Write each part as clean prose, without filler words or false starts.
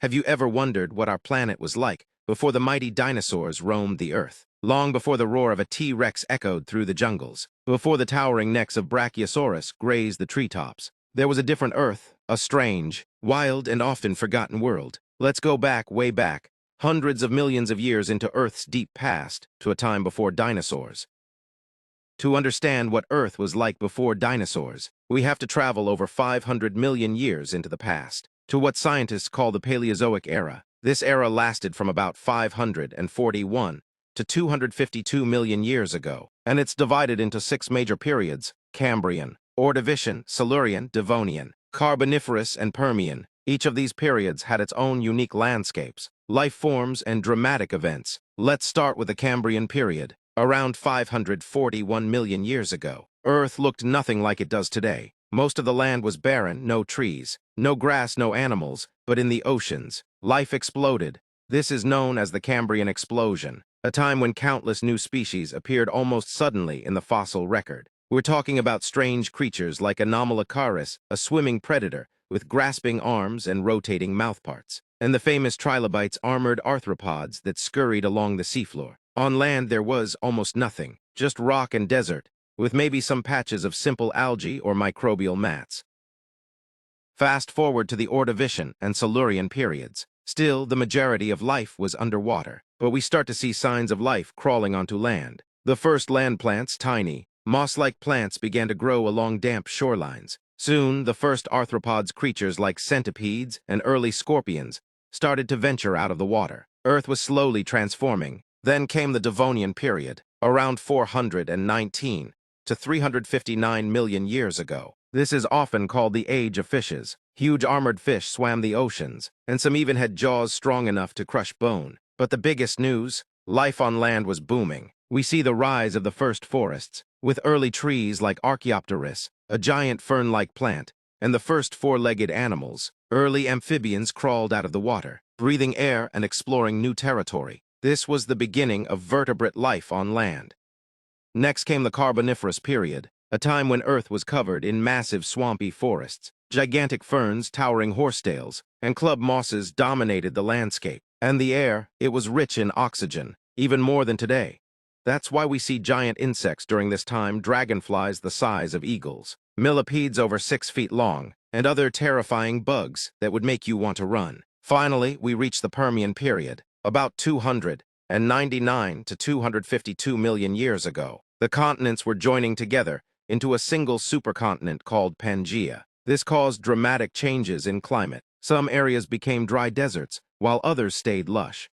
Have you ever wondered what our planet was like before the mighty dinosaurs roamed the Earth? Long before the roar of a T-Rex echoed through the jungles, before the towering necks of Brachiosaurus grazed the treetops, there was a different Earth, a strange, wild, and often forgotten world. Let's go back, way back, hundreds of millions of years into Earth's deep past, to a time before dinosaurs. To understand what Earth was like before dinosaurs, we have to travel over 500 million years into the past, to what scientists call the Paleozoic era. This era lasted from about 541 to 252 million years ago, and it's divided into 6 major periods: Cambrian, Ordovician, Silurian, Devonian, Carboniferous, and Permian. Each of these periods had its own unique landscapes, life forms, and dramatic events. Let's start with the Cambrian period. Around 541 million years ago, Earth looked nothing like it does today. Most of the land was barren, no trees, no grass, no animals, but in the oceans, life exploded. This is known as the Cambrian explosion, a time when countless new species appeared almost suddenly in the fossil record. We're talking about strange creatures like Anomalocaris, a swimming predator with grasping arms and rotating mouthparts, and the famous trilobites, armored arthropods that scurried along the seafloor. On land there was almost nothing, just rock and desert, with maybe some patches of simple algae or microbial mats. Fast forward to the Ordovician and Silurian periods. Still, the majority of life was underwater, but we start to see signs of life crawling onto land. The first land plants, tiny, moss-like plants, began to grow along damp shorelines. Soon, the first arthropods, creatures like centipedes and early scorpions, started to venture out of the water. Earth was slowly transforming. Then came the Devonian period, around 419 to 359 million years ago. This is often called the Age of Fishes. Huge armored fish swam the oceans, and some even had jaws strong enough to crush bone. But the biggest news, life on land was booming. We see the rise of the first forests, with early trees like Archaeopteris, a giant fern-like plant, and the first four-legged animals. Early amphibians crawled out of the water, breathing air and exploring new territory. This was the beginning of vertebrate life on land. Next came the Carboniferous period, a time when Earth was covered in massive swampy forests. Gigantic ferns, towering horsetails, and club mosses dominated the landscape. And the air, it was rich in oxygen, even more than today. That's why we see giant insects during this time, dragonflies the size of eagles, millipedes over 6 feet long, and other terrifying bugs that would make you want to run. Finally, we reach the Permian period, about 299 to 252 million years ago. The continents were joining together into a single supercontinent called Pangaea. This caused dramatic changes in climate. Some areas became dry deserts, while others stayed lush.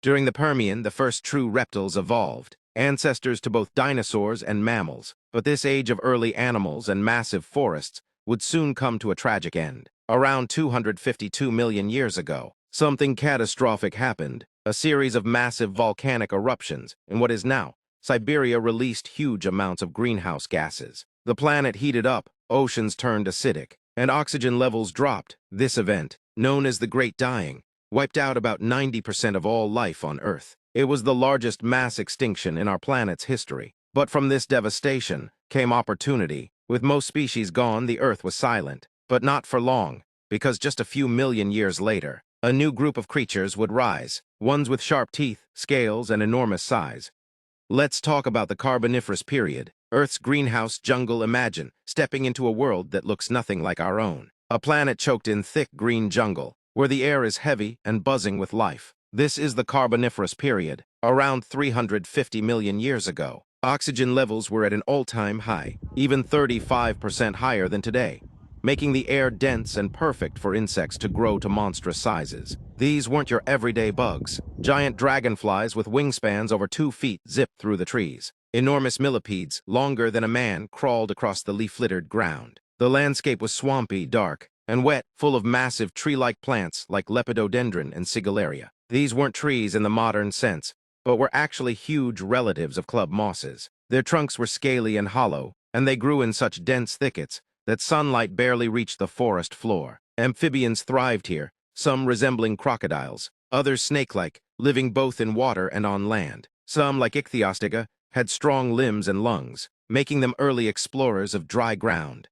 During the Permian, the first true reptiles evolved, ancestors to both dinosaurs and mammals. But this age of early animals and massive forests would soon come to a tragic end. Around 252 million years ago, something catastrophic happened. A series of massive volcanic eruptions in what is now Siberia released huge amounts of greenhouse gases. The planet heated up, oceans turned acidic, and oxygen levels dropped. This event, known as the Great Dying, wiped out about 90% of all life on Earth. It was the largest mass extinction in our planet's history. But from this devastation came opportunity. With most species gone, the Earth was silent. But not for long, because just a few million years later, a new group of creatures would rise, ones with sharp teeth, scales, and enormous size. Let's talk about the Carboniferous period, Earth's greenhouse jungle. Imagine stepping into a world that looks nothing like our own. A planet choked in thick green jungle, where the air is heavy and buzzing with life. This is the Carboniferous period, around 350 million years ago. Oxygen levels were at an all-time high, even 35% higher than today, making the air dense and perfect for insects to grow to monstrous sizes. These weren't your everyday bugs. Giant dragonflies with wingspans over 2 feet zipped through the trees. Enormous millipedes, longer than a man, crawled across the leaf-littered ground. The landscape was swampy, dark, and wet, full of massive tree-like plants like Lepidodendron and Sigillaria. These weren't trees in the modern sense, but were actually huge relatives of club mosses. Their trunks were scaly and hollow, and they grew in such dense thickets that sunlight barely reached the forest floor. Amphibians thrived here, some resembling crocodiles, others snake-like, living both in water and on land. Some, like Ichthyostega, had strong limbs and lungs, making them early explorers of dry ground.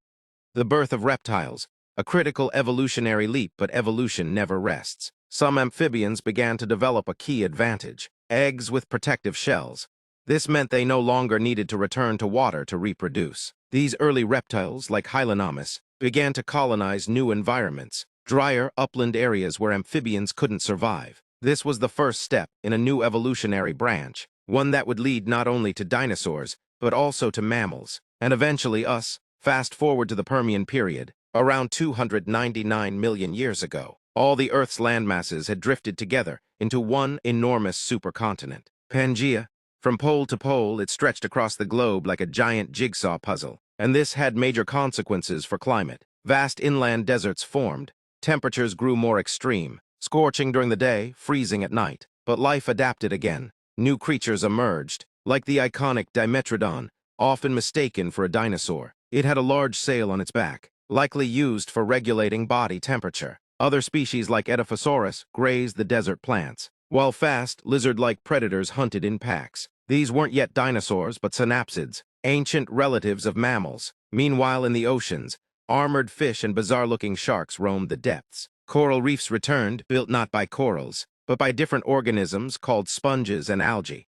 The birth of reptiles, A critical evolutionary leap, but evolution never rests. Some amphibians began to develop a key advantage: eggs with protective shells. This meant they no longer needed to return to water to reproduce. These early reptiles, like Hylonomus, began to colonize new environments, drier upland areas where amphibians couldn't survive. This was the first step in a new evolutionary branch, one that would lead not only to dinosaurs, but also to mammals, and eventually us. Fast forward to the Permian period, around 299 million years ago. All the Earth's landmasses had drifted together into one enormous supercontinent, Pangaea. From pole to pole, it stretched across the globe like a giant jigsaw puzzle, and this had major consequences for climate. Vast inland deserts formed, temperatures grew more extreme, scorching during the day, freezing at night. But life adapted again. New creatures emerged, like the iconic Dimetrodon, often mistaken for a dinosaur. It had a large sail on its back, likely used for regulating body temperature. Other species like Edaphosaurus grazed the desert plants, while fast, lizard-like predators hunted in packs. These weren't yet dinosaurs, but synapsids, ancient relatives of mammals. Meanwhile, in the oceans, armored fish and bizarre-looking sharks roamed the depths. Coral reefs returned, built not by corals, but by different organisms called sponges and algae.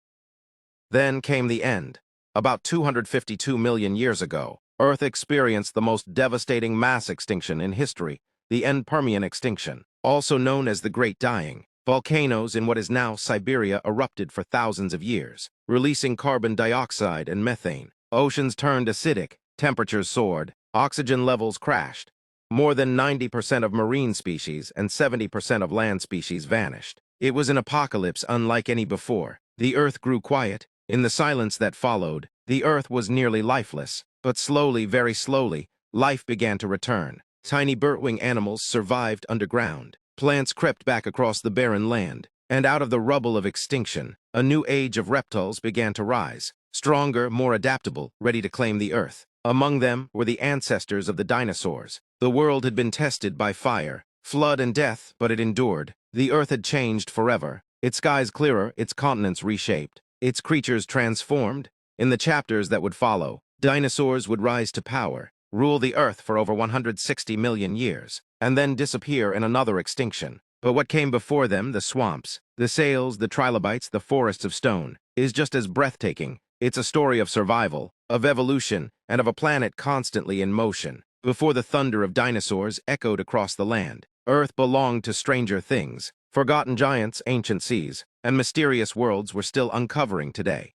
Then came the end. About 252 million years ago, Earth experienced the most devastating mass extinction in history, the end Permian extinction, also known as the Great Dying. Volcanoes in what is now Siberia erupted for thousands of years, releasing carbon dioxide and methane. Oceans turned acidic, temperatures soared, oxygen levels crashed. More than 90% of marine species and 70% of land species vanished. It was an apocalypse unlike any before. The Earth grew quiet. In the silence that followed, the Earth was nearly lifeless. But slowly, very slowly, life began to return. Tiny bird-wing animals survived underground. Plants crept back across the barren land. And out of the rubble of extinction, a new age of reptiles began to rise. Stronger, more adaptable, ready to claim the Earth. Among them were the ancestors of the dinosaurs. The world had been tested by fire, flood, and death, but it endured. The Earth had changed forever. Its skies clearer, its continents reshaped, its creatures transformed. In the chapters that would follow, dinosaurs would rise to power, rule the Earth for over 160 million years, and then disappear in another extinction. But what came before them, the swamps, the sails, the trilobites, the forests of stone, is just as breathtaking. It's a story of survival, of evolution, and of a planet constantly in motion. Before the thunder of dinosaurs echoed across the land, Earth belonged to stranger things. Forgotten giants, ancient seas, and mysterious worlds were still uncovering today.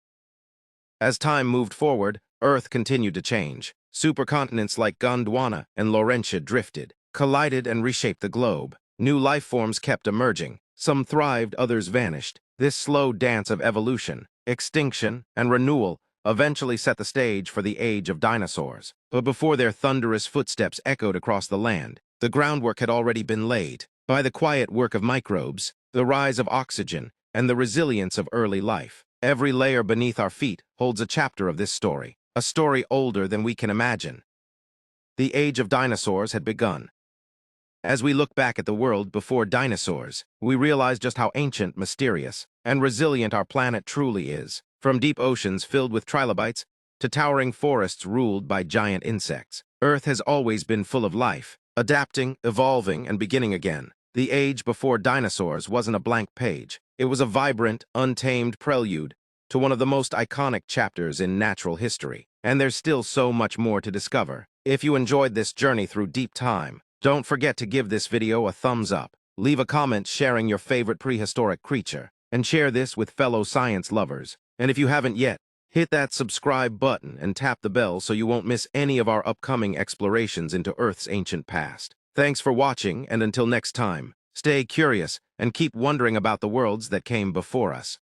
As time moved forward, Earth continued to change. Supercontinents like Gondwana and Laurentia drifted, collided, and reshaped the globe. New life forms kept emerging. Some thrived, others vanished. This slow dance of evolution, extinction, and renewal eventually set the stage for the age of dinosaurs. But before their thunderous footsteps echoed across the land, the groundwork had already been laid. By the quiet work of microbes, the rise of oxygen, and the resilience of early life. Every layer beneath our feet holds a chapter of this story, a story older than we can imagine. The age of dinosaurs had begun. As we look back at the world before dinosaurs, we realize just how ancient, mysterious, and resilient our planet truly is. From deep oceans filled with trilobites to towering forests ruled by giant insects, Earth has always been full of life, adapting, evolving, and beginning again. The age before dinosaurs wasn't a blank page. It was a vibrant, untamed prelude to one of the most iconic chapters in natural history. And there's still so much more to discover. If you enjoyed this journey through deep time, don't forget to give this video a thumbs up, leave a comment sharing your favorite prehistoric creature, and share this with fellow science lovers. And if you haven't yet, hit that subscribe button and tap the bell so you won't miss any of our upcoming explorations into Earth's ancient past. Thanks for watching, and until next time, stay curious and keep wondering about the worlds that came before us.